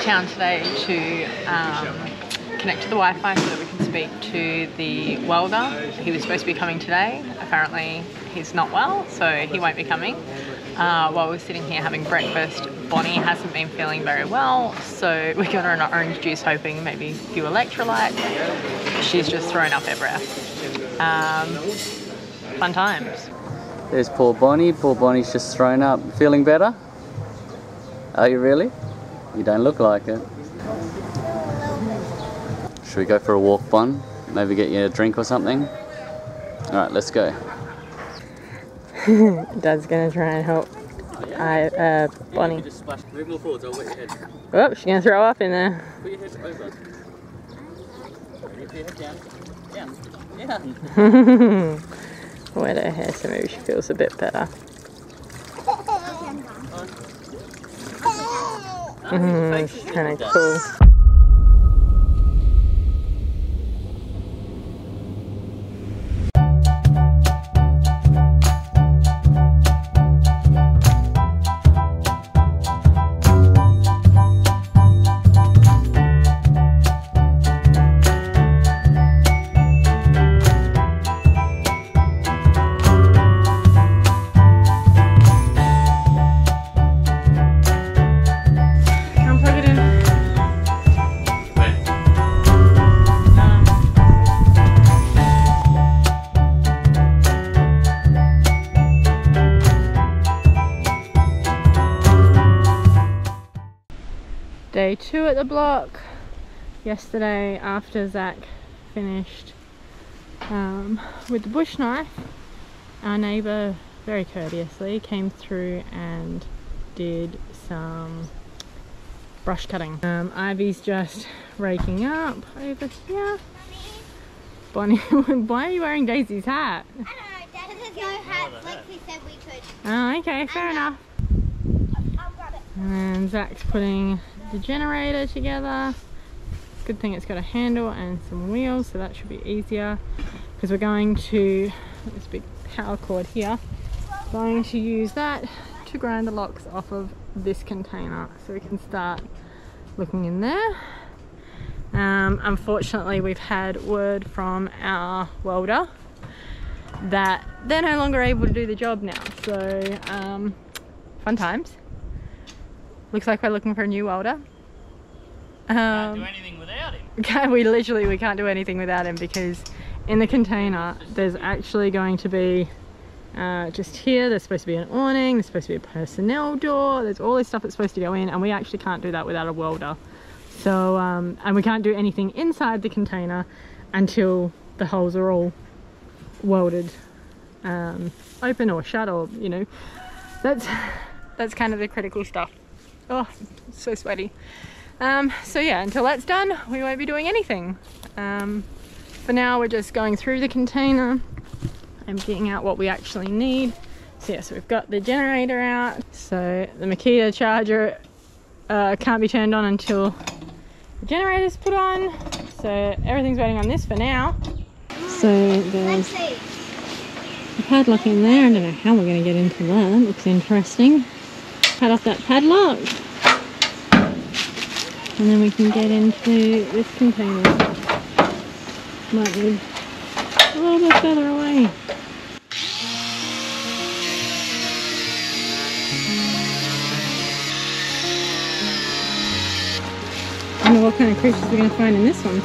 town today to connect to the Wi-Fi so that we can speak to the welder. He was supposed to be coming today. Apparently he's not well, so he won't be coming. While we're sitting here having breakfast, Bonnie hasn't been feeling very well, so we got her an orange juice hoping maybe a few electrolytes. She's just thrown up everywhere. Fun times. There's poor Bonnie. Poor Bonnie's just thrown up. Feeling better? Are you really? You don't look like it. Should we go for a walk, Bon? Maybe get you a drink or something? Alright, let's go. Dad's gonna try and help Bonnie. Just splash. Move more forwards, I'll wet your head. Oh, she's gonna throw up in there. Put your head over. Put your head down. Down. Wet her hair so maybe she feels a bit better. It's kind of cool. Day 2 at the block. Yesterday, after Zach finished with the bush knife, our neighbour very courteously came through and did some brush cutting. Ivy's just raking up over here. Bonnie, why are you wearing Daisy's hat? I don't know, Dad. There's no hat like we said we could. Oh, okay, fair enough. I'll grab it. And Zach's putting the generator together. Good thing it's got a handle and some wheels, so that should be easier, because we're going to, this big power cord here, going to use that to grind the locks off of this container so we can start looking in there. Unfortunately, we've had word from our welder that they're no longer able to do the job now, so fun times. Looks like we're looking for a new welder. Can't do anything without him. We can't do anything without him, because in the container there's actually going to be just here, there's supposed to be an awning, there's supposed to be a personnel door, there's all this stuff that's supposed to go in, and we actually can't do that without a welder. So and we can't do anything inside the container until the holes are all welded open or shut, or you know, that's kind of the critical stuff. Oh, so sweaty. So yeah, until that's done, we won't be doing anything. For now, we're just going through the container, emptying out what we actually need. So yeah, so we've got the generator out. So the Makita charger can't be turned on until the generator's put on. So everything's waiting on this for now. So there's a padlock in there. I don't know how we're going to get into that. That looks interesting. Cut off that padlock, and then we can get into this container. Might be a little bit further away. I wonder what kind of creatures we're going to find in this one.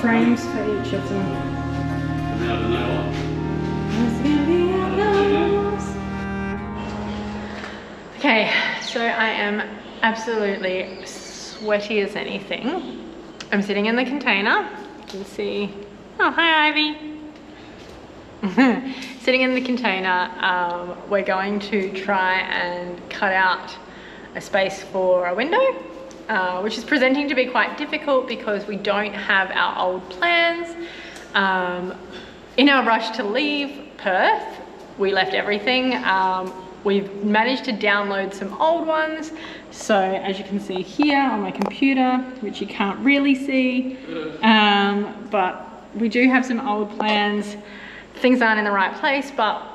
Frames for each of them. Okay, so I am absolutely sweaty as anything. I'm sitting in the container. You can see. Oh, hi Ivy. Sitting in the container. We're going to try and cut out a space for a window. which is presenting to be quite difficult because we don't have our old plans. In our rush to leave Perth, we left everything. We've managed to download some old ones. So as you can see here on my computer, which you can't really see, but we do have some old plans. Things aren't in the right place, but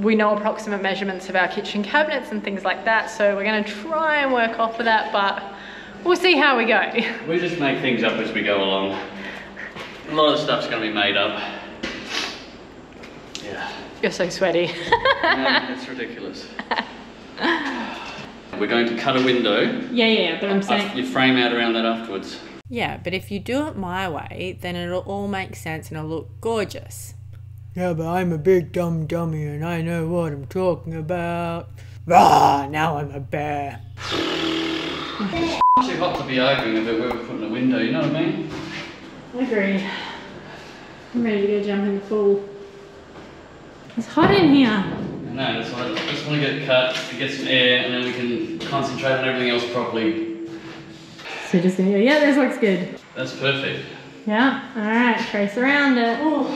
we know approximate measurements of our kitchen cabinets and things like that. So we're gonna try and work off of that, but we'll see how we go. We just make things up as we go along. A lot of stuff's gonna be made up. Yeah. You're so sweaty. Yeah, it's ridiculous. We're going to cut a window. Yeah, but I'm saying... You frame out around that afterwards. Yeah, but if you do it my way, then it'll all make sense and it'll look gorgeous. Yeah, but I'm a big dumb dummy and I know what I'm talking about. Rah, now I'm a bear. It's too hot to be arguing about where we're putting a window, you know what I mean? I agree. I'm ready to go jump in the pool. It's hot in here. No, that's why I just want to get it cut, to get some air, and then we can concentrate on everything else properly. So just gonna go, yeah, this looks good. That's perfect. Yeah, alright, trace around it. Oh.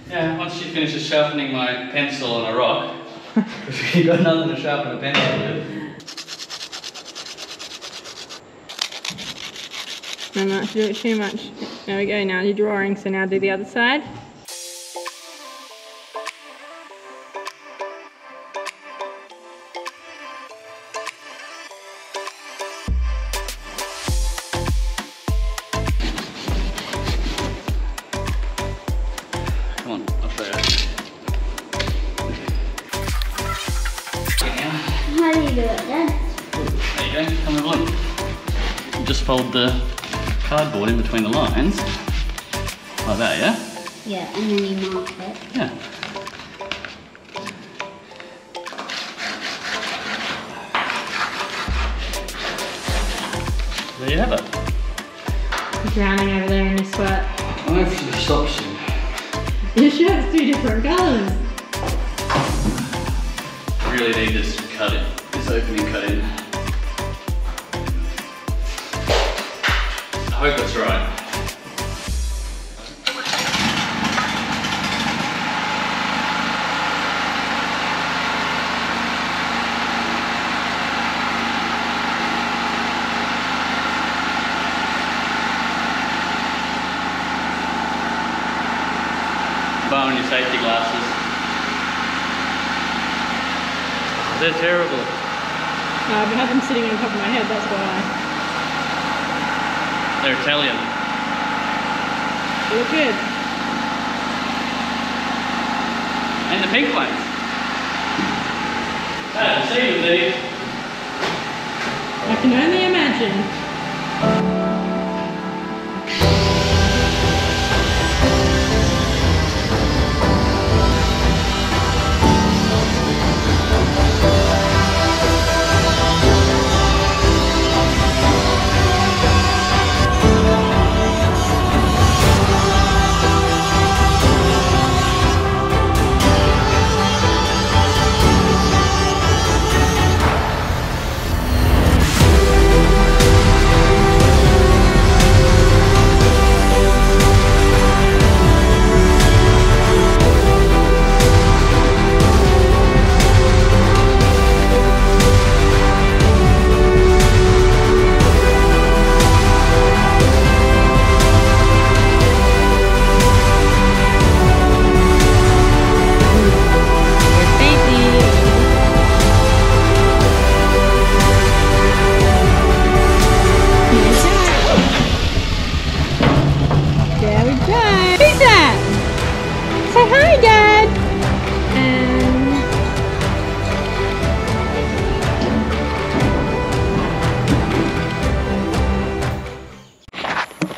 Yeah, once she finishes sharpening my pencil on a rock, because you've got nothing to sharpen a pencil with. I'm not to do it too much. There we go, now you're drawing, so now do the other side. Come on, up there. How do you do it then? There you go, come have a look. You just fold the cardboard in between the lines, like that, yeah? Yeah, and then you mark it. Yeah. There you have it. You're drowning over there in your sweat. I hope she stops soon. Your shirt's two different colours. I really need this cut in, this opening cut in. I hope that's right. Bar on your safety glasses. They're terrible. I've had them sitting on top of my head, that's why. They're Italian. They look good. And the pink ones. I haven't seen these. I can only imagine.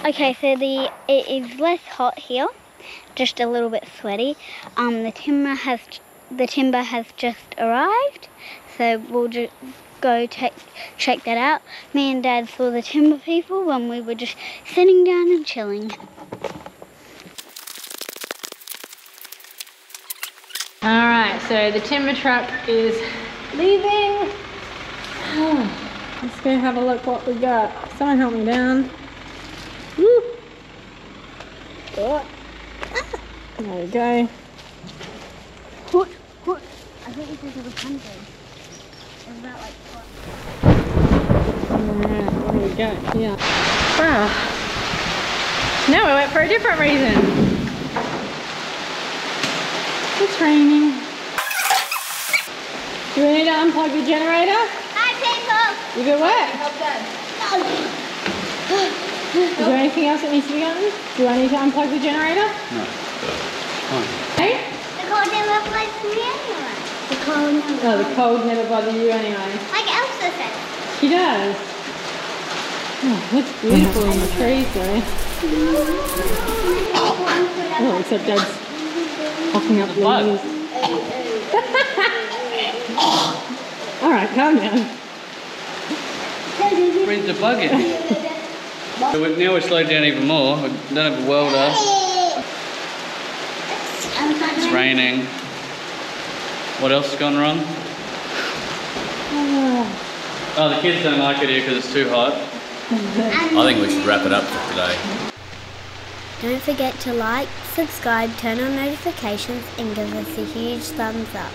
Okay, so it is less hot here, just a little bit sweaty. The timber has just arrived, so we'll just go check that out. Me and Dad saw the timber people when we were just sitting down and chilling. Alright, so the timber truck is leaving. Let's go have a look what we got. Someone help me down. Woo. Oh. There we go. I thought you said it was 100. It's about like what? Alright, there we go. Yeah. Wow. No, we went for a different reason. It's raining. Do we need to unplug the generator? Hi, people! Is it wet? No. Is there anything else that needs to be done? Do I need to unplug the generator? No. Fine. Hey? The cold never plays me anyway. The cold never. Oh, the cold never bothers you anyway. Like Elsa said. She does. Oh, looks beautiful in the trees though. Oh, except Dad's popping up leaves. Alright, calm down. Bring the bug in. So now we're slowed down even more. We don't have a welder. It's raining. What else has gone wrong? Oh, the kids don't like it here because it's too hot. I think we should wrap it up for today. Don't forget to like, subscribe, turn on notifications and give us a huge thumbs up.